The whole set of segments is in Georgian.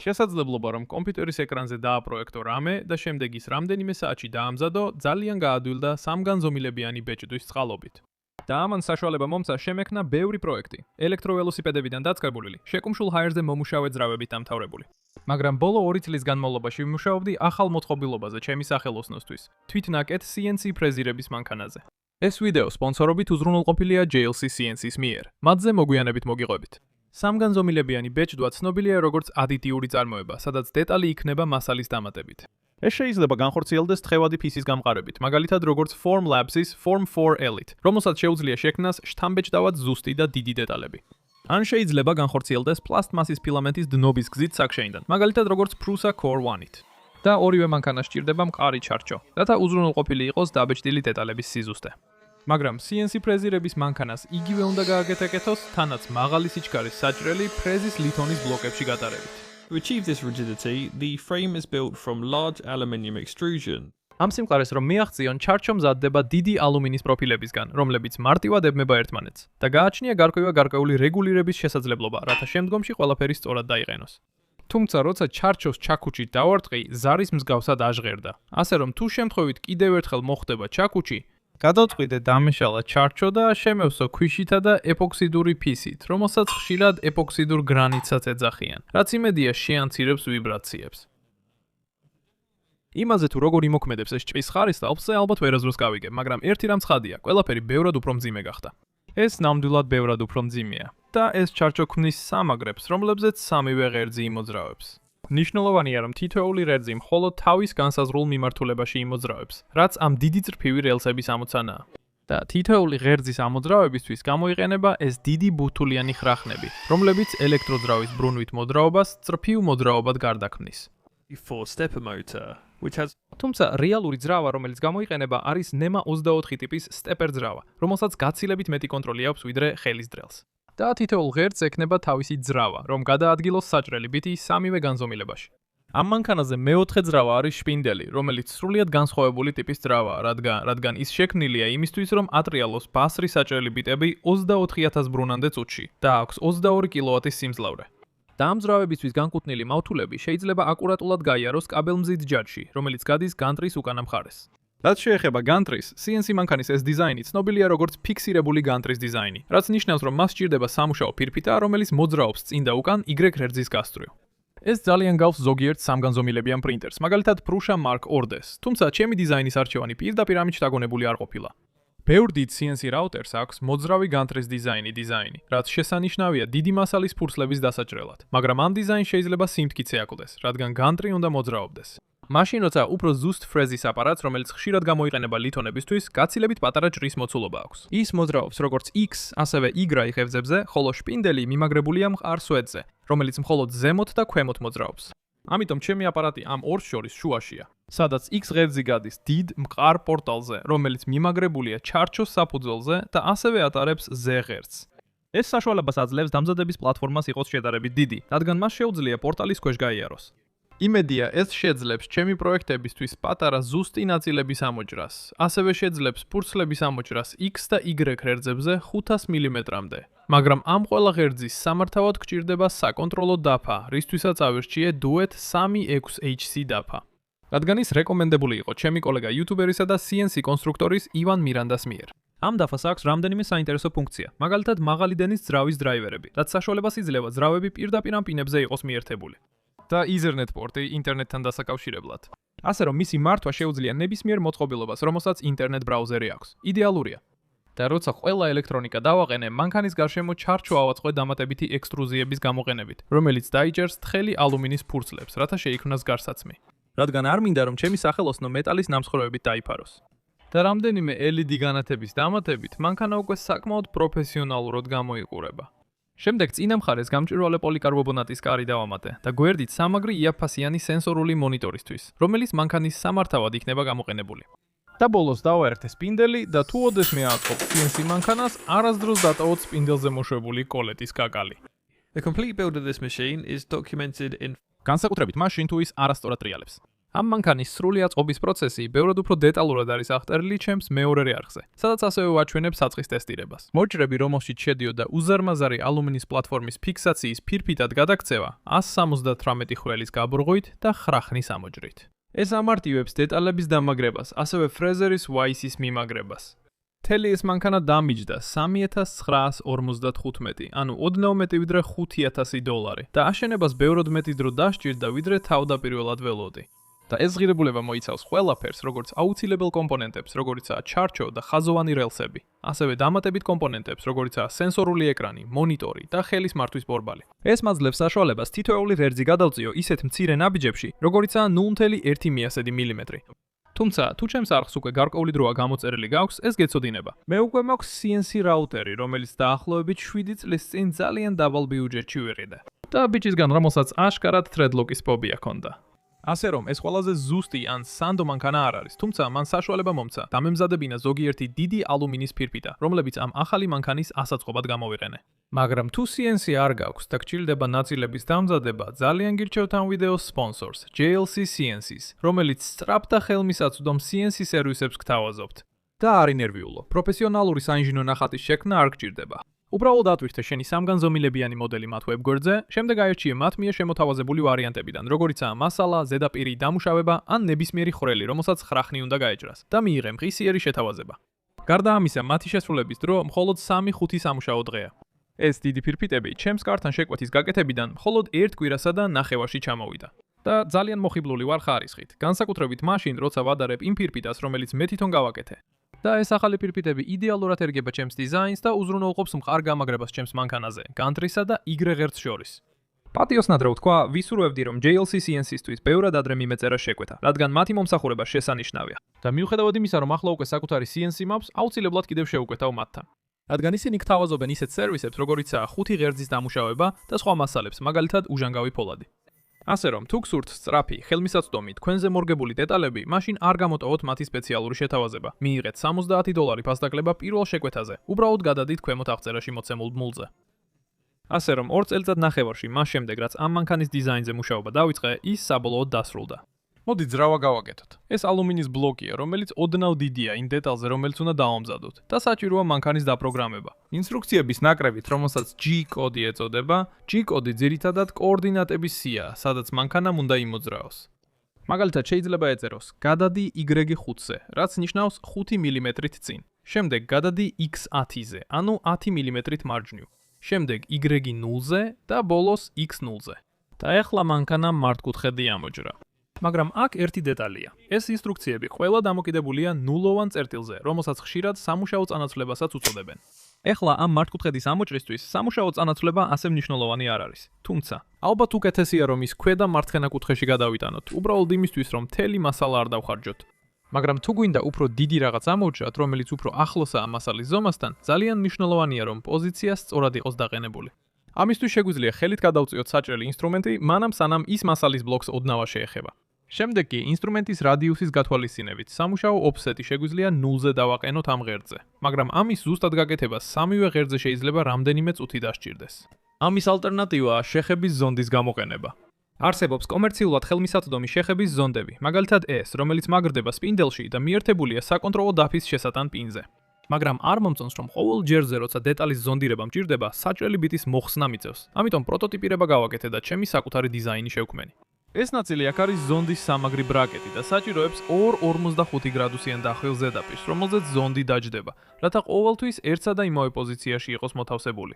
შესაძლებლობა რომ კომპიუტერის ეკრანზე დააპროექტო რამე და შემდეგ ის რამდენიმე საათში დაამზადო, ძალიან გაადვილდა სამგანზომილებიანი ბეჭდვის წყალობით. და ამან საშუალება მომცა შემექმნა ბევრი პროექტი, ელექტროველოსიპედებიდან დაწყებული, შეკუმშულ ჰაერზე მომუშავე ძრავებით დამთავრებული. მაგრამ ბოლო 2 წლის განმავლობაში ვიმუშაობდი ახალ მოწყობილობაზე ჩემი სახელოსნოსთვის, თვითნაკეთ CNC ფრეზირების მანქანაზე. ეს ვიდეო სპონსორობით უზრუნველყოფილია JLC CNC-ს მიერ. მათზე მოგვიანებით მოგიყვებით. სამგანზომილებიანი ბეჭდვა ცნობილია როგორც ადიტიური წარმოება, სადაც დეტალი იქნება მასალის დამატებით. ეს შეიძლება განხორციელდეს თხევადი ფისის გამყარებით, მაგალითად როგორც Formlabs-ის Form 4 Elite, რომელსაც შეუძლია შექმნას შთამბეჭდავად ზუსტი და დიდი დეტალები. ან შეიძლება განხორციელდეს პლასტმასის ფილამენტის დნობის გზით საქშენიდან, მაგალითად როგორც Prusa Core 1-ით. და ორივე მანქანას სჭირდება მყარი ჩარჩო, რათა უზრუნველყოფილი იყოს დაბეჭდილი დეტალების სიზუსტე. მაგრამ CNC ფრეზირების მანქანას იგივე უნდა გააკეთოს, თანაც მაღალი სიჩქარის საჭრელი ფრეზის ლითონის ბლოკებში გატარებით. To achieve this rigidity, the frame is built from large aluminium extrusion. ამ სიმყარეს რომ მიაღწიონ, ჩარჩო მზადდება დიდი ალუმინის პროფილებისგან, რომლებიც მარტივად ებმება ერთმანეთს და გააჩნია გარკვეული რეგულირების შესაძლებლობა, რათა შემდგომში ყველაფერი სწორად დაიყენოს. თუმცა როცა ჩარჩოს ჩაქუჩი დავარტყი, ზარის მსგავსად აჟღერდა. ასე რომ თუ შემთხვევით კიდევ ერთხელ მოხდება ჩაქუჩი, გადავწყვიტე დამეშალა ჩარჩო და შემევსო ქვიშითა და ეპოქსიდური ფისით, რომელსაც ხშირად ეპოქსიდურ გრანიტსაც ეძახიან, რაც იმედია შეამცირებს ვიბრაციებს. იმაზე თუ როგორ იმოქმედებს ეს ჭრის ხარისხალხზე ალბათ ვერასდროს გავიგებ, მაგრამ ერთი რამ ცხადია, ყველაფერი ბევრად უფრო მძიმე გახდა. ეს ნამდვილად ბევრად უფრო მძიმეა და ეს ჩარჩო ქმნის სამაგრებს, რომლებზეც სამივე ღერძი იმოძრავებს. ნიშნულოვანია, რომ თითოეული ღერძი მხოლოდ თავის განსაზღვრულ მიმართულებაში იმოძრავებს, რაც ამ დიდი წრფივი რელსების ამოცანაა. და თითოეული ღერძის ამოძრავებისთვის გამოიყენება ეს დიდი ბუთულიანი ხრახნები, რომლებიც ელექტროძრავის ბრუნვით მოძრაობას წრფივ მოძრაობად გარდაქმნის. Four-stepper motor, which has თუმცა რეალური ძრავა, რომელიც გამოიყენება, არის NEMA 24 ტიპის სტეპერ ძრავა, რომელსაც გაცილებით მეტი კონტროლი აქვს ვიდრე ხელის დრელს. და თითოეულ ღერძს ექნება თავისი ძრავა, რომ გადაადგილოს საჭრელი ბიტი სამივე განზომილებაში. ამ მანქანაზე მეოთხე ძრავა არის შპინდელი, რომელიც სრულიად განსხვავებული ტიპის ძრავაა, რადგან ის შექმნილია იმისთვის, რომ ატრიალოს ბასრი საჭრელი ბიტები 24000 ბრუნამდე წუთში და აქვს 22 კილოვატის სიმძლავრე. და ამ ძრავებისთვის განკუთვნილი მავთულები შეიძლება აკურატულად გაიაროს კაბელმზით ჯაჭში, რომელიც გადის განტრის უკანა მხარეს. რაც შეეხება განტრის, CNC მანქანის ეს დიზაინი ცნობილია როგორც ფიქსირებული განტრის დიზაინი, რაც ნიშნავს, რომ მას სჭირდება სამუშაო ფირფიტა, რომელიც მოძრაობს წინ და უკან Y ღერძის გასწვრივ. ეს ძალიან გავს ზოგიერთ სამგანზომილებიან პრინტერს, მაგალითად Prusa Mark 2-ს, თუმცა ჩემი დიზაინის არჩევანი პირდაპირ ამით შთაგონებული არ ყოფილა. ბევრ დიდ CNC რაუტერს აქვს მოძრავი განტრის დიზაინი, რაც შესანიშნავია დიდი მასალის ფურცლების დასაჭრელად, მაგრამ ამ დიზაინს შეიძლება სიმტკიცე აკლდეს, რადგან განტრი უნდა მოძრაობდეს. მაშინ როცა უფრო ზუსტ ფრეზის აპარატს, რომელიც ხშირად გამოიყენება ლითონებისთვის, გაცილებით პატარა ჭრის მოცულობა აქვს. ის მოძრაობს როგორც X, ასევე Y ღერძებზე, ხოლო შპინდელი მიმაგრებულია მყარ სვეტზე, რომელიც მხოლოდ ზემოთ და ქვემოთ მოძრაობს. ამიტომ ჩემი აპარატი ამ ორს შორის შუაშია, სადაც X ღერძი გადის დიდ მყარ პორტალზე, რომელიც მიმაგრებულია ჩარჩოს საფუძველზე და ასევე ატარებს Z ღერძს. ეს საშუალებას აძლევს დამზადების პლატფორმას იყოს შედარებით დიდი, რადგან მას შეუძლია პორტალის ქვეშ გაიაროს. იმედია, ეს შეძლებს ჩემი პროექტებისთვის პატარა ზუსტი ნაწილების ამოჭრას. ასევე შეძლებს ფურცლების ამოჭრას X და Y ღერძებზე 500 მმ-მდე. მაგრამ ამ ყველა ღერძის სამართავად გჭირდება საკონტროლო დაფა, რისთვისაც ავირჩიე Duet 3.6HC დაფა. რადგან ის რეკომენდებული იყო ჩემი კოლეგა იუთუბერისა და CNC კონსტრუქტორის ივან მირანდას მიერ. ამ დაფას აქვს რამდენიმე საინტერესო ფუნქცია, მაგალითად მაღალი დენის ძრავის დრაივერები, რაც საშუალებას იძლევა ძრავები პირდაპირ ამ პინებზე იყოს მიერთებული. და Ethernet პორტი ინტერნეტთან დასაკავშირებლად. ასე რომ მისი მართვა შეუძლია ნებისმიერ მოწყობილობას, რომელსაც ინტერნეტ ბრაუზერი აქვს. იდეალურია. და როცა ყველა ელექტრონიკა დავაყენე, მანქანის გარშემო ჩარჩო ავაწყო დამატებითი ექსტრუზიების გამოყენებით, რომელიც დაიჭერს თხელი ალუმინის ფურცლებს, რათა შეიქმნას გარსაცმი. რადგან არ მინდა რომ ჩემი სახელოსნო მეტალის ნამსხვრევებით დაიფაროს. და რამდენიმე LED განათების დამატებით, მანქანა უკვე საკმაოდ პროფესიონალურად გამოიყურება. შემდეგ წინა მხარეს გამჭვირვალე პოლიკარბონატის კარი დავამატე და გვერდით სამაგრი იაფფასიანი სენსორული მონიტორისთვის, რომელიც მანქანის სამართავად იქნება გამოყენებული. და ბოლოს დავაერთე სპინდელი და თუ ოდესმე აწყობ CNC მანქანას, არასდროს დატოვოთ სპინდელზე მოშვებული კოლეტის კაკალი. The complete build of this machine is documented in განსაკუთრებით მაშინ თუ ის არასწორად ტრიალებს. ამ მანქანის სრული აწყობის პროცესი ბევრად უფრო დეტალურად არის აღწერილი ჩემს მეორე რეარხზე, სადაც ასევე ვაჩვენებ საწყის ტესტირებას. მოჭრები, რომელშიც შედიოდა უზარმაზარი ალუმინის პლატფორმის ფიქსაციის ფირფიტად გადაქცევა 178 ხვრელის გაბრღვით და ხრახნის ამოჭრით. ეს ამარტივებს დეტალების დამაგრებას, ასევე ფრეზერის ვაისის მიმაგრებას. მთელი ეს მანქანა დამიჯდა 3955, ანუ ოდნავ მეტი ვიდრე $5000 და აშენებას ბევრად მეტი დრო დასჭირდა, ვიდრე თავდაპირველად ველოდი. და ეს ღირებულება მოიცავს ყველაფერს, როგორც აუცილებელ კომპონენტებს, როგორიცაა ჩარჩო და ხაზოვანი რელსები, ასევე დამატებით კომპონენტებს, როგორიცაა სენსორული ეკრანი, მონიტორი და ხელის მართვის ბორბალი. ეს მაძლევს საშუალებას თითოეული ღერძი გადავწიო ისეთ მცირე ნაბიჯებში, როგორიცაა 0.1 მილიმეტრი. თუმცა, თუ ჩემს არხს უკვე გარკვეული დროა გამოწერილი გაქვს, ეს გეცოდინება. მე უკვე მაქვს CNC რაუტერი, რომელიც დაახლოებით 7 წლის წინ ძალიან დაბალ ბიუჯეტში ვიყიდე. და ბიჭისგან, რომელსაც აშკარად თრედლოკის ფობია ჰქონდა. ასე რომ, ეს ყველაზე ზუსტი ან სანდო მანქანა არ არის, თუმცა მან საშუალება მომცა დამემზადებინა ზოგიერთი დიდი ალუმინის ფირფიტა, რომლებიც ამ ახალი მანქანის ასაწყობად გამოვიყენე. მაგრამ თუ CNC არ გაქვს და გჭირდება ნაწილების დამზადება, ძალიან გირჩევთ ამ ვიდეოს სპონსორს, JLC CNC-ს, რომელიც სწრაფ და ხელმისაწვდომ CNC სერვისებს გთავაზობთ. და არ ინერვიულო, პროფესიონალური საინჟინრო ნახატის შექმნა არ გჭირდება. უბრალოდ ატვირთე შენი სამგანზომილებიანი მოდელი მათ ვებ გვერდზე, შემდეგ აერჩიე მათ მიერ შემოთავაზებული ვარიანტებიდან, როგორიცაა მასალა, ზედაპირი, დამუშავება ან ნებისმიერი ხვრელი, რომელსაც ხრახნი უნდა გაეჭრას და მიიღე მღისიერი შეთავაზება. გარდა ამისა, მათი შესრულების დრო მხოლოდ 3-5 სამუშაო დღეა. ეს დიდი ფირფიტები ჩემს კართან შეკვეთის გაკეთებიდან მხოლოდ 1 კვირასა და ნახევარში ჩამოვიდა. და ძალიან მოხიბლული ვარ ხარისხით, განსაკუთრებით მაშინ, როცა ვადარებ იმ ფირფიტას, რომელიც მე თვითონ გავაკეთე. და ეს ახალი ფირფიტები იდეალურად ერგება ჩემს დიზაინს და უზრუნველყოფს მყარ გამაგრებას ჩემს მანქანაზე, განტრისა და იგრე ღერძ შორის. პატიოსნად რო ვთქვა, ვისურვებდი, რომ JLC CNC-სთვის ბევრად ადრე მიმეწერა შეკვეთა, რადგან მათი მომსახურება შესანიშნავია. და მიუხედავად იმისა, რომ ახლა უკვე საკუთარი CNC მაქვს, აუცილებლად კიდევ შევუკვეთავ მათთან. რადგან ისინი გთავაზობენ ისეთ სერვისებს, როგორიცაა 5 ღერძის დამუშავება და სხვა მასალებს, მაგალითად უჟანგავი ფოლადი. ასე რომ, თუ გსურთ სწრაფი, ხელმისაწვდომი, თქვენზე მორგებული დეტალები, მაშინ არ გამოტოვოთ მათი სპეციალური შეთავაზება. მიიღეთ $70 ფასდაკლება პირველ შეკვეთაზე. უბრალოდ გადადით ქვემოთ აღწერაში მოცემულ ბმულზე. ასე რომ, 2 წელიწად-ნახევარში მას შემდეგ, რაც ამ მანქანის დიზაინზე მუშაობა დავიწყე, ის საბოლოოდ დასრულდა. მოდი ძრავა გავაკეთოთ. ეს ალუმინის ბლოკია, რომელიც ოდნავ დიდია იმ დეტალზე, რომელიც უნდა დავამზადოთ და საჭიროა მანქანის დაპროგრამება. ინსტრუქციების ნაკრებით, რომელსაც G-კოდი ეწოდება, G-კოდი ძირითადად კოორდინატების სიაა, სადაც მანქანამ უნდა იმოძრაოს. მაგალითად, შეიძლება ეწეროს გადადი Y5-ზე, რაც ნიშნავს 5 მმ-ით წინ. შემდეგ გადადი X10-ზე, ანუ 10 მმ-ით მარჯვნივ. შემდეგ Y0-ზე და ბოლოს X0-ზე. და ეხლა მანქანამ მართკუთხედი ამოჭრა. მაგრამ აქ ერთი დეტალია. ეს ინსტრუქციები ყველა დამოკიდებულია ნულოვან წერტილზე, რომელსაც ხშირად სამუშაო წანაცვლებასაც უწოდებენ. ეხლა ამ მართკუთხედის ამოჭრისთვის სამუშაო წანაცვლება ასე მნიშვნელოვანი არ არის. თუმცა, ალბათ უკეთესია რომ ის ქვედა მარცხენა კუთხეში გადავიტანოთ, უბრალოდ იმისთვის რომ მთელი მასალა არ დავხარჯოთ. მაგრამ თუ გვინდა უფრო დიდი რაღაც ამოუჭრათ, რომელიც უფრო ახლოსაა მასალის ზომასთან, ძალიან მნიშვნელოვანია რომ პოზიცია სწორად იყოს დაყენებული. ამისთვის შეგვიძლია ხელით გადავწიოთ საჭრელი ინსტრუმენტი, მანამ სანამ ის მასალის ბლოკს ოდნავ შეეხება. შემდეგ კი ინსტრუმენტის რადიუსის გათვალისწინებით სამუშაო ოფსეტი შეგვიძლია 0-ზე დავაყენოთ ამ ღერძზე, მაგრამ ამის ზუსტად გაკეთებას სამივე ღერძზე შეიძლება რამდენიმე წუთი დასჭირდეს. ამის ალტერნატივაა შეხების ზონდის გამოყენება. არსებობს კომერციულად ხელმისაწვდომი შეხების ზონდები, მაგალითად ეს, რომელიც მაგრდება სპინდელში და მიერთებულია საკონტროლო დაფის შესატან პინზე. მაგრამ არ მომწონს, რომ ყოველ ჯერზე, როცა დეტალის ზონდირება მჭირდება, საჭრელი ბიტის მოხსნა მიწევს. ამიტომ პროტოტიპირება გავაკეთე და ჩემი საკუთარი დიზაინი შევქმენი. ეს ნაწილი აქ არის ზონდის სამაგრი ბრაკეტი და საჭიროებს 2-45 გრადუსიან დახვილ ზედაპირს, რომელზეც ზონდი დაჯდება, რათა ყოველთვის ერთსა და იმავე პოზიციაში იყოს მოთავსებული.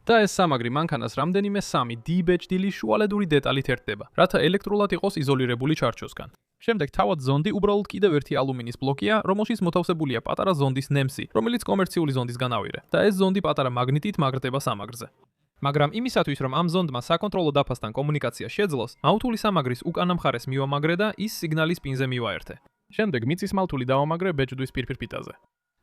და ეს სამაგრი მანქანას რამდენიმე 3 D-ბეჭდილი შუალედური დეტალით ერთდება, რათა ელექტრულად იყოს იზოლირებული ჩარჩოსგან. შემდეგ თავად ზონდი უბრალოდ კიდევ ერთი ალუმინის ბლოკია, რომელშიც მოთავსებულია პატარა ზონდის ნემსი, რომელიც კომერციული ზონდისგან ავირე და ეს ზონდი პატარა მაგნიტით მაგრდება სამაგრზე. მაგრამ იმისათვის, რომ ამ ზონდმა საკონტროლო დაფასთან კომუნიკაცია შეძლოს, მაუთული სამაგრის უკანა მხარეს მივამაგრე და ის სიგნალის პინზე მივაერთე. შემდეგ მიწის მავთული დავამაგრე ბეჭდვის ფირფიტაზე.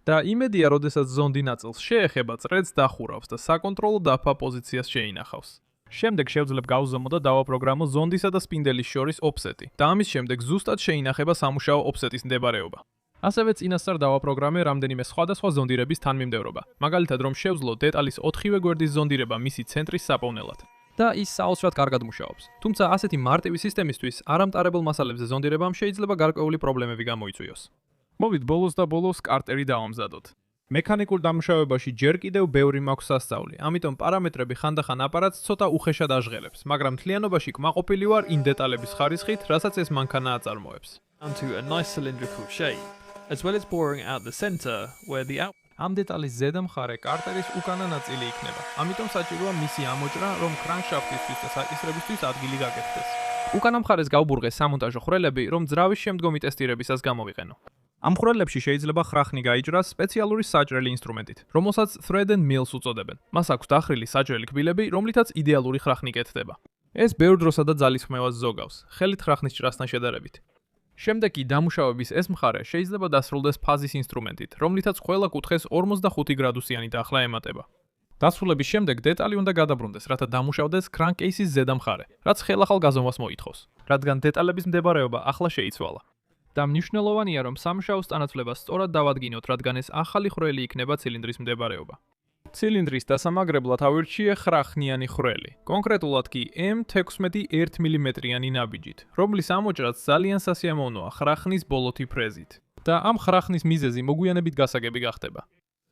და იმედია, როდესაც ზონდი ნაწილს შეეხება, წრეც დახურავს და საკონტროლო დაფა პოზიციას შეინახავს. შემდეგ შევძლებ გავზომო და დავაპროგრამო ზონდისა და სპინდელის შორის ოფსეტი და ამის შემდეგ ზუსტად შეინახება სამუშაო ოფსეტის მდებარეობა. ასევე წინასწარ დავაპროგრამე რამდენიმე სხვადასხვა ზონდირების თანმიმდევრობა, მაგალითად რომ შევძლო დეტალის 4-ვე გვერდის ზონდირება მისი ცენტრის საპოვნელად. და ის საოცრად კარგად მუშაობს. თუმცა ასეთი მარტივი სისტემისთვის არამტარებელ მასალებზე ზონდირებამ შეიძლება გარკვეული პრობლემები გამოიწვიოს. მოვით ბოლოს და ბოლოს კარტერი დავამზადოთ. მექანიკურ დამუშავებაში ჯერ კიდევ ბევრი მაქვს სასწაული, ამიტომ პარამეტრები ხანდახან აპარატს ცოტა უხეშად აჟღერებს, მაგრამ მთლიანობაში კმაყოფილი ვარ იმ დეტალების ხარისხით, რასაც ეს მანქანა აწარმოებს. Onto a nice cylindrical shape, as well as boring out the center where the ამ დეტალის ზედა მხარე კარტერის უკანა ნაწილი იქნება. ამიტომ საჭიროა მისი ამოჭრა, რომ კრანკშაფტისთვის და საკისრებისთვის ადგილი გაკეთდეს. უკანა მხარეს გავბურღე სამონტაჟო ხვრელები, რომ ძრავის შემდგომი ტესტირებისას გამოვიყენო. ამ ხვრელებში შეიძლება ხრახნი გაიჭრას სპეციალური საჭრელი ინსტრუმენტით, რომელსაც thread and mills უწოდებენ. მას აქვს დახრილი საჭრელი კბილები, რომლითაც იდეალური ხრახნი კეთდება. ეს ბევრ დროსა და ძალის ხმევას ზოგავს, ხელით ხრახნის ჭრასთან შედარებით. შემდეგ კი დამუშავების ეს მხარე შეიძლება დასრულდეს ფაზის ინსტრუმენტით, რომლითაც ყველა კუთხეს 45 გრადუსიანი დახლა ემატება. დასრულების შემდეგ დეტალი უნდა გადაბრუნდეს, რათა დამუშავდეს კრანკეისის ზედა მხარე, რაც ხელახალ გაზომვას მოითხოვს, რადგან დეტალების მდებარეობა ახლა შეიცვალა. და მნიშვნელოვანია, რომ სამშაოს ტანაცვლებას სწორად დავადგინოთ, რადგან ეს ახალი ხვრელი იქნება ცილინდრის მდებარეობა. ცილინდრის დასამაგრებლად ავირჩიე ხრახნიანი ხვრელი, კონკრეტულად კი M16 1 მმ-იანი ნაბიჯით, რომლის ამოჭრაც ძალიან სასიამოვნოა ხრახნის ბოლოთი ფრეზით. და ამ ხრახნის მიზეზი მოგვიანებით გასაგები გახდება.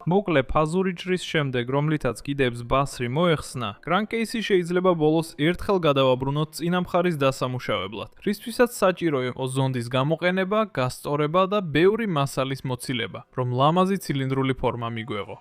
მოკლე ფაზური ჭრის შემდეგ, რომლითაც კიდებს ბასრი მოეხსნა, კრანკეისი შეიძლება ბოლოს ერთხელ გადავაბრუნოთ წინა მხარის დასამუშავებლად, რისთვისაც საჭირო იყო ზონდის გამოყენება, გასწორება და ბევრი მასალის მოცილება, რომ ლამაზი ცილინდრული ფორმა მიგვეღო.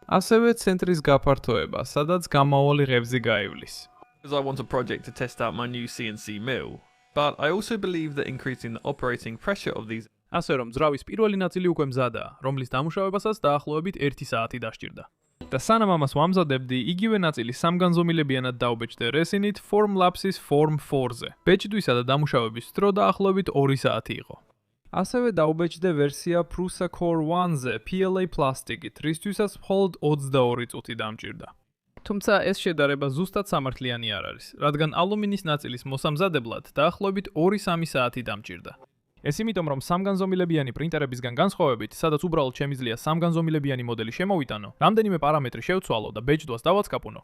ასევე ცენტრის გაფართოება, სადაც გამავალი ღებზი გაივლის. Because I want a project to test out my new CNC mill, but I also believe that increasing the operating pressure of these ასე რომ ძრავის პირველი ნაწილი უკვე მზადაა, რომლის დამუშავებასაც დაახლოებით 1 საათი დასჭირდა. და სანამ ამას ვამზადებდი, იგივე ნაწილი სამგანზომილებიანად დავბეჭდე რესინით Formlapse-ის Form 4-ზე. ბეჭდვისა და დამუშავების დრო დაახლოებით 2 საათი იყო. ასევე დავბეჭდე ვერსია Prusa Core 1-ზე PLA პლასტიკით, რისთვისაც მხოლოდ 22 წუთი დამჭირდა. თუმცა ეს შედარება ზუსტად სამართლიანი არ არის, რადგან ალუმინის ნაწილის მოსამზადებლად დაახლოებით 2-3 საათი დამჭირდა. ეს იმიტომ, რომ სამგანზომილებიანი პრინტერებისგან განსხვავებით, სადაც უბრალოდ შემიძლია სამგანზომილებიანი მოდელი შემოვიტანო, რამდენიმე პარამეტრი შევცვალო და ბეჭდვას დავაწყაპუნო.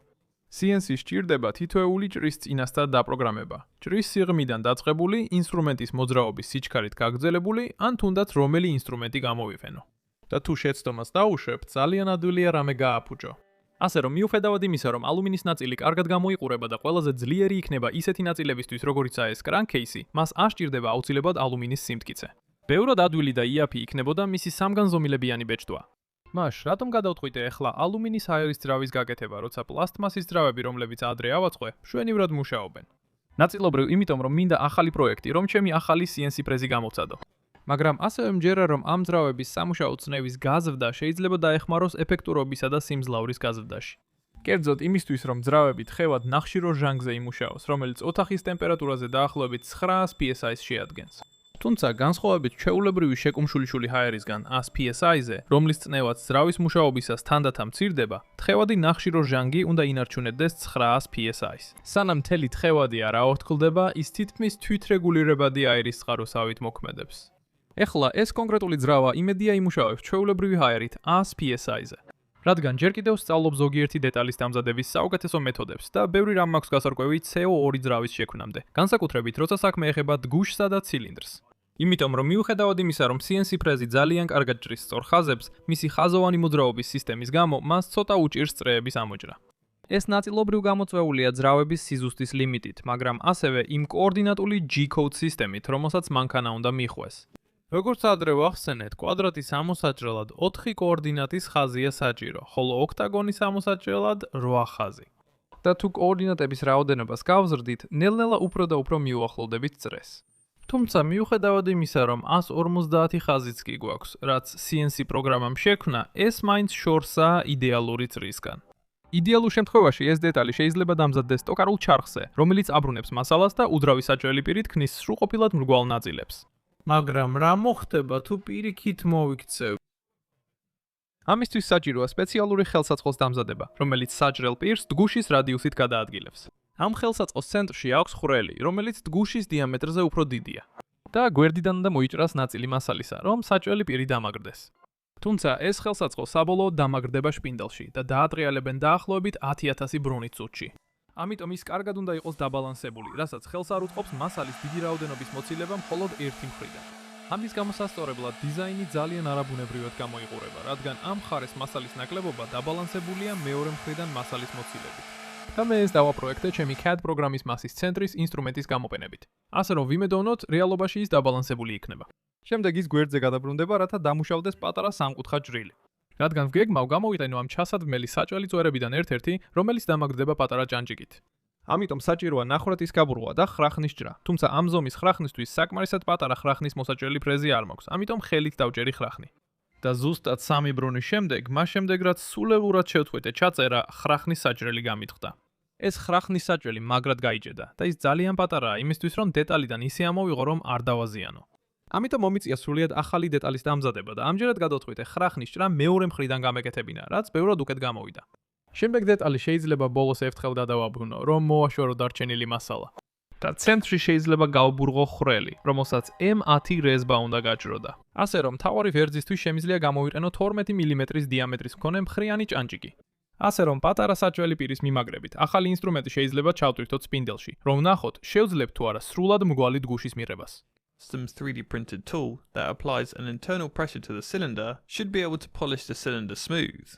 CNC სჭირდება თითოეული ჭრის წინასწარ დაპროგრამება. ჭრის სიღრმიდან დაწყებული, ინსტრუმენტის მოძრაობის სიჩქარით გაგრძელებული, ან თუნდაც რომელი ინსტრუმენტი გამოვიყენო. და თუ შეცდომას დაუშვებთ, ძალიან ადვილია რამე გააფუჭო. ასე რომ მიუხედავად იმისა, რომ ალუმინის ნაწილი კარგად გამოიყურება და ყველაზე ძლიერი იქნება ისეთი ნაწილებისთვის, როგორიცაა ეს კრანკეისი, მას არ სჭირდება აუცილებლად ალუმინის სიმტკიცე. ბევრად ადვილი და იაფი იქნებოდა მისი სამგანზომილებიანი ბეჭდვა. მაშ, რატომ გადავთქვით ახლა ალუმინის აერის ძრავის გაკეთება, როცა პლასტმასის ძრავები, რომლებიც ადრე ავაწყვე, მშვენივრად მუშაობენ? ნაწილობრივ იმიტომ, რომ მინდა ახალი პროექტი, რომ ჩემი ახალი CNC პრეზი გამოვცადო. მაგრამ ასევე მჯერა, რომ ამ ძრავების სამუშაო წნევის გაზრდა შეიძლება დაეხმაროს ეფექტურობისა და სიმძლავრის გაზრდაში. კერძოდ იმისთვის, რომ ძრავები თხევად ნახშირო ჟანგზე იმუშაოს, რომელიც ოთახის ტემპერატურაზე დაახლოებით 900 PSI-ს შეადგენს. თუმცა განსხვავებით ჩვეულებრივი შეკუმშული ჰაერისგან 100 PSI-ზე, რომლის წნევაც ძრავის მუშაობისას თანდათან მცირდება, თხევადი ნახშირო ჟანგი უნდა ინარჩუნებდეს 900 PSI-ს. სანამ მთელი თხევადი არ აორთქლდება, ის თითქმის თვითრეგულირებადი აირის წყაროსავით მოქმედებს. ეხლა ეს კონკრეტული ძრავა იმედია იმუშავებს ჩვეულებრივი ჰაერით 100 PSI-ზე. რადგან ჯერ კიდევ სწავლობ ზოგიერთი დეტალის დამზადების საუკეთესო მეთოდებს და ბევრი რამ მაქვს გასარკვევი CO2 ძრავის შექმნამდე, განსაკუთრებით როცა საქმე ეხება დგუშსა და ცილინდრს. იმიტომ რომ მიუხედავად იმისა, რომ CNC ფრეზი ძალიან კარგად ჭრის სწორ ხაზებს, მისი ხაზოვანი მოძრაობის სისტემის გამო მას ცოტა უჭირს წრეების ამოჭრა. ეს ნაწილობრივ გამოწვეულია ძრავების სიზუსტის ლიმიტით, მაგრამ ასევე იმ კოორდინატული G-code სისტემით, რომელსაც მანქანა უნდა მიხვეს. როგორც ადრე ვახსენეთ, კვადრატის ამოსაჭრელად 4 კოორდინატის ხაზია საჭირო, ხოლო ოქტაგონის ამოსაჭრელად 8 ხაზი. და თუ კოორდინატების რაოდენობას გავზრდით, ნელ-ნელა უფრო და უფრო მიუახლოვდებით წრეს. თუმცა მიუხედავად იმისა, რომ 150 ხაზიც კი გვაქვს, რაც CNC პროგრამამ შექმნა, ეს მაინც შორსაა იდეალური წრისგან. იდეალურ შემთხვევაში ეს დეტალი შეიძლება დამზადდეს ტოკარულ ჩარხზე, რომელიც აბრუნებს მასალას და უძრავი საჭრელი პირით ქმნის სრულყოფილად მრგვალ ნაწილებს. მაგრამ რა მოხდება თუ პირიქით მოვიქცევ? ამისთვის საჭიროა სპეციალური ხელსაწყოს დამზადება, რომელიც საჭრელ პირს დგუშის რადიუსით გადაადგილებს. ამ ხელსაწყოს ცენტრში აქვს ხვრელი, რომელიც დგუშის დიამეტრზე უფრო დიდია. და გვერდიდან უნდა მოიჭრას ნაწილი მასალისა, რომ საჭრელი პირი დამაგრდეს. თუმცა ეს ხელსაწყო საბოლოოდ დამაგრდება შპინდელში და დაატრიალებენ დაახლოებით 10,000 ბრუნით წუთში. ამიტომ ის კარგად უნდა იყოს დაბალანსებული, რასაც ხელს არ უწყობს მასალის დიდი რაოდენობის მოცილება მხოლოდ ერთი მხრიდან. ამის გამოსასწორებლად დიზაინი ძალიან არაბუნებრივად გამოიყურება, რადგან ამ მხარეს მასალის ნაკლებობა დაბალანსებულია მეორე მხრიდან მასალის მოცილებით. და მე ეს დავაპროექტე ჩემი CAD პროგრამის მასის ცენტრის ინსტრუმენტის გამოყენებით. ასე რომ ვიმედოვნოთ, რეალობაში ის დაბალანსებული იქნება. შემდეგ ის გვერდზე გადაბრუნდება, რათა დამუშავდეს პატარა სამკუთხა ჯვრილი. რადგან გეგმავ გამოვიყენო ამ ჩასადმელი საჭველი წვერებიდან ერთ-ერთი, რომელიც დამაგრდება პატარა ჯანჯიკით. ამიტომ საჭიროა ნახვრათის გაბრუვა და ხრახნის ჭრა, თუმცა ამ ზომის ხრახნისთვის საკმარისად პატარა ხრახნის მოსაჭრელი ფრეზი არ მაქვს, ამიტომ ხელით დავჭერი ხრახნი. და ზუსტად 3 ბრუნის შემდეგ, მას შემდეგ რაც სულელურად შევთქვეთე ჩაწერა, ხრახნის საჭრელი გამიტყდა. ეს ხრახნის საჭრელი მაგრად გაიჭედა და ის ძალიან პატარაა იმისთვის, რომ დეტალიდან ისე ამოვიღო, რომ არ დავაზიანო. ამიტომ მომიწია სრულიად ახალი დეტალის დამზადება და ამჯერად გადავწყვიტე ხრახნის ჭრა მეორე მხრიდან გამეკეთებინა, რაც ბევრად უკეთ გამოვიდა. შემდეგ დეტალი შეიძლება ბოლოს ერთხელ გადავაბრუნო, რომ მოაშორო დარჩენილი მასალა. და ცენტრში შეიძლება გავბურღო ხვრელი, რომელსაც M10 რეზბა უნდა გაჭროდა. ასე რომ მთავარი ვერძისთვის შემიძლია გამოვიყენო 12 მმ-ის დიამეტრის მქონე მხრიანი ჭანჭიკი. ასე რომ პატარა საჭველი პირის მიმაგრებით, ახალი ინსტრუმენტი შეიძლება ჩავტვირთოთ სპინდელში, რომ ვნახოთ, შევძლებთ თუ არა სრულად მრგვალი დგუშის მიღებას. Some 3D printed tool that applies an internal pressure to the cylinder should be able to polish the cylinder smooth.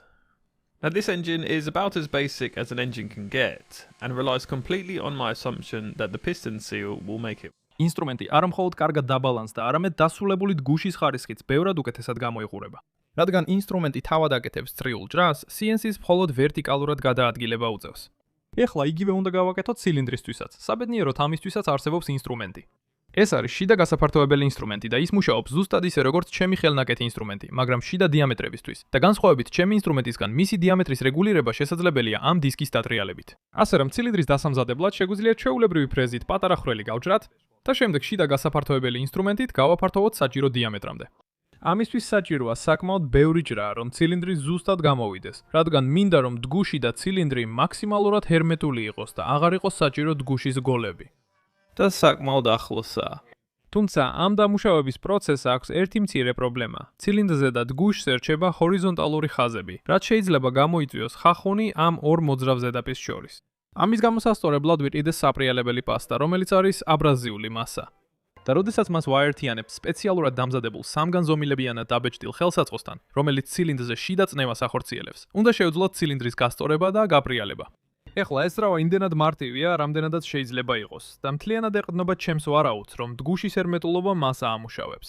Now this engine is about as basic as an engine can get and relies completely on my assumption that the piston seal will make it. ინსტრუმენტი არ მხოლოდ კარგად დაბალანსდა, არამედ დასრულებული დგუშის ხარისხიც ბევრად უკეთესად გამოიყურება. რადგან ინსტრუმენტი თავად აკეთებს წრიულ ჭრას, CNC-ს მხოლოდ ვერტიკალურად გადაადგილება უწევს. ეხლა იგივე უნდა გავაკეთოთ ცილინდრისთვისაც. საბედნიეროდ ამისთვისაც არსებობს ინსტრუმენტი. ეს არის შიდა გასაფართოებელი ინსტრუმენტი და ის მუშაობს ზუსტად ისე როგორც ჩემი ხელნაკეთი ინსტრუმენტი, მაგრამ შიდა დიამეტრებისთვის. და განსხვავებით ჩემი ინსტრუმენტისგან, მისი დიამეტრის რეგულირება შესაძლებელია ამ დისკის დატრიალებით. ასე რომ ცილინდრის დასამზადებლად შეგვიძლია ჩვეულებრივი ფრეზით პატარა ხვრელი გავჭრათ და შემდეგ შიდა გასაფართოებელი ინსტრუმენტით გავაფართოვოთ საჭირო დიამეტრამდე. ამისთვის საჭიროა საკმაოდ ბევრი ჭრა, რომ ცილინდრი ზუსტად გამოვიდეს, რადგან მინდა რომ დგუში და ცილინდრი მაქსიმალურად ჰერმეტული იყოს და აღარ იყოს საჭირო დგუშის გოლები. და საკმაოდ ახლოსაა. თუმცა ამ დამუშავების პროცესს აქვს ერთი მცირე პრობლემა. ცილინდრზე და დგუშს ერჩება ჰორიზონტალური ხაზები, რაც შეიძლება გამოიწვიოს ხახუნი ამ ორ მოძრავ ზედაპირს შორის. ამის გამოსასწორებლად ვიყიდეს საპრიალებელი პასტა, რომელიც არის აბრაზიული მასა. და როდესაც მას ვაერთიანებ სპეციალურად დამზადებულ სამგანზომილებიანად დაბეჭდილ ხელსაწყოსთან, რომელიც ცილინდრზე შიდა წნევას ახორციელებს, უნდა შევძლოთ ცილინდრის გასწორება და გაპრიალება. ეხლა ეს ძრავა იმდენად მარტივია, რამდენადაც შეიძლება იყოს და მთლიანად ეყრდნობა ჩემს ვარაუდს, რომ დგუშის ჰერმეტულობა მას აამუშავებს.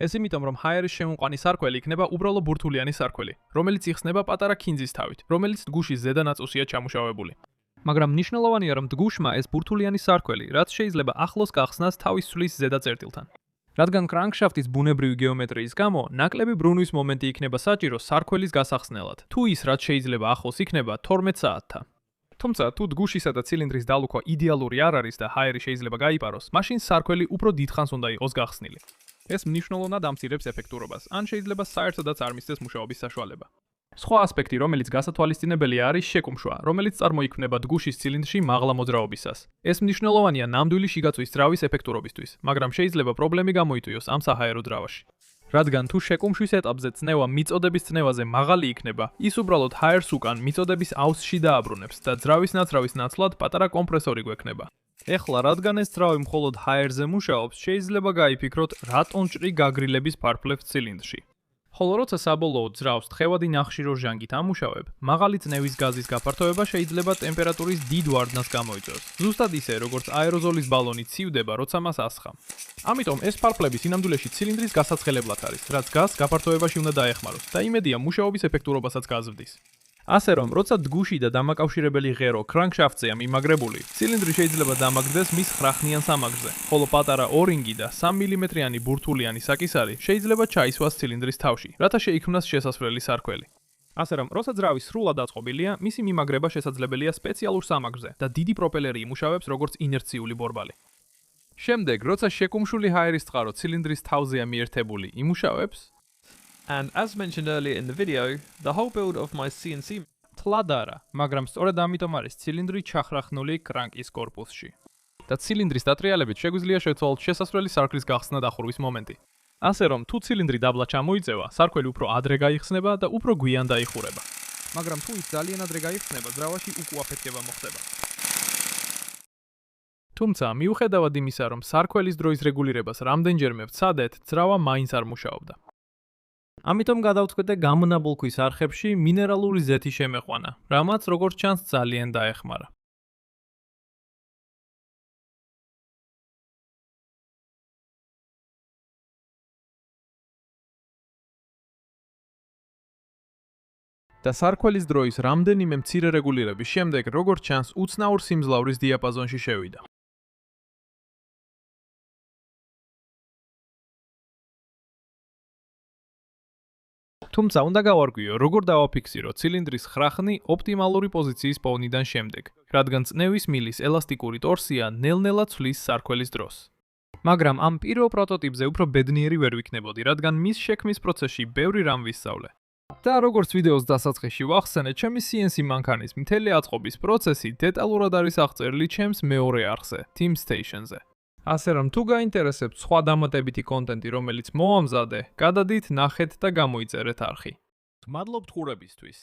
ეს იმიტომ, რომ ჰაერის შემოყვანი სარქველი იქნება უბრალო ბურთულიანი სარქველი, რომელიც იხსნება პატარა ქინძის თავით, რომელიც დგუშის ზედა ნაწილშია ჩამუშავებული. მაგრამ მნიშვნელოვანია, რომ დგუშმა ეს ბურთულიანი სარქველი, რაც შეიძლება ახლოს გახსნას თავის ცვლის ზედა წერტილთან. რადგან კრანკშაფტის ბუნებრივი გეომეტრიის გამო, ნაკლები ბრუნვის მომენტი იქნება საჭირო სარქველის გასახსნელად, თუ ის რაც შეიძლება ახლოს იქნება 12 საათთან. თუმცა თუ დგუშისა და ცილინდრის დალუქვა იდეალური არ არის და ჰაერი შეიძლება გაიპაროს, მაშინ სარქველი უფრო დიდხანს უნდა იყოს გახსნილი. ეს მნიშვნელოვნად ამცირებს ეფექტურობას, ან შეიძლება საერთოდაც არ მისცეს მუშაობის საშუალება. სხვა ასპექტი, რომელიც გასათვალისწინებელია, არის შეკუმშვა, რომელიც წარმოიქმნება დგუშის ცილინდრში მაღლა მოძრაობისას. ეს მნიშვნელოვანია ნამდვილი შიგაწვის ძრავის ეფექტურობისთვის, მაგრამ შეიძლება პრობლემი გამოიწვიოს ამ საჰაერო ძრავაში. რადგან თუ შეკუმშვის ეტაპზე წნევა მიწოდების წნევაზე მაღალი იქნება, ის უბრალოდ ჰაერს უკან მიწოდების აუზში დააბრუნებს და ძრავის ნაცრავის ნაცვლად პატარა კომპრესორი გვექნება. ეხლა რადგან ეს ძრავი მხოლოდ ჰაერზე მუშაობს, შეიძლება გაიფიქროთ, რატომ ჭრი გაგრილების ფარფლებს ცილინდრში. ხოლო როცა საბოლოოდ ძრავს თხევადი ნახშირო ჟანგით ამუშავებ, მაღალი წნევის გაზის გაფართოება შეიძლება ტემპერატურის დიდ ვარდნას გამოიწვევს. ზუსტად ისე, როგორც აეროზოლის ბალონი ცივდება, როცა მას ასხამ. ამიტომ ეს ფარფლები სინამდვილეში ცილინდრის გასაცხელებლად არის, რაც გაზს გაფართოებაში უნდა დაეხმაროს და იმედია მუშაობის ეფექტურობასაც გაზრდის. ასე რომ, როცა დგუში და დამაკავშირებელი ღერო კრანკშაფტზეა მიმაგრებული, ცილინდრი შეიძლება დამაგრდეს მის ხრახნიან სამაგრზე, ხოლო პატარა ორინგი და 3 მმ-იანი ბურთულიანი საკისარი შეიძლება ჩაისვას ცილინდრის თავში, რათა შეიქმნას შესასვლელი სარქველი. ასე რომ, როცა ძრავი სრულად აწყობილია, მისი მიმაგრება შესაძლებელია სპეციალურ სამაგრზე და დიდი პროპელერი იმუშავებს როგორც ინერციული ბორბალი. შემდეგ, როცა შეკუმშული ჰაერის წყარო ცილინდრის თავზეა მიერთებული, იმუშავებს. And as mentioned earlier in the video, the whole build of my CNC თლად არა, მაგრამ სწორედ ამიტომ არის ცილინდრი ჩახრახნული კრანკის კორპუსში. და ცილინდრის დატრიალებით შეგვიძლია შევცვალოთ შესასვლელი სარკლის გახსნა დახურვის მომენტი. ასე რომ, თუ ცილინდრი დაბლა ჩამოიწევა, სარქველი უფრო ადრე გაიხსნება და უფრო გვიან დაიხურება. მაგრამ თუ ის ძალიან ადრე გაიხსნება, ძრავაში უკუაფეთქება მოხდება. თუმცა, მიუხედავად იმისა, რომ სარქველის დროის რეგულირებას რამდენჯერმე ვცადეთ, ძრავა მაინც არ მუშაობდა. ამიტომ გადავწყვეტე გამონაბოლ ქვის არხებში მინერალური ზეთი შემეყვანა, რამაც როგორც ჩანს ძალიან დაეხმარა. და სარქველის დროის რამდენიმე მცირე რეგულირების შემდეგ, როგორც ჩანს, უცნაურ სიმძლავრის დიაპაზონში შევიდა. თუმცა უნდა გავარკვიო, როგორ დავაფიქსირო ცილინდრის ხრახნი ოპტიმალური პოზიციის პოვნიდან შემდეგ, რადგან წნევის მილის ელასტიკური ტორსია ნელ-ნელა ცვლის სარქველის დროს. მაგრამ ამ პირველ პროტოტიპზე უფრო ბედნიერი ვერ ვიქნებოდი, რადგან მის შექმნის პროცესში ბევრი რამ ვისწავლე. და როგორც ვიდეოს დასაწყისში ვახსენე, ჩემი CNC მანქანის მთელი აწყობის პროცესი დეტალურად არის აღწერილი ჩემს მეორე არხზე, TeamStation-ზე. ასე რომ თუ გაინტერესებთ სხვა დამატებითი კონტენტი, რომელიც მოვამზადე, გადადით, ნახეთ და გამოიწერეთ არხი. მადლობთ ყურებისთვის.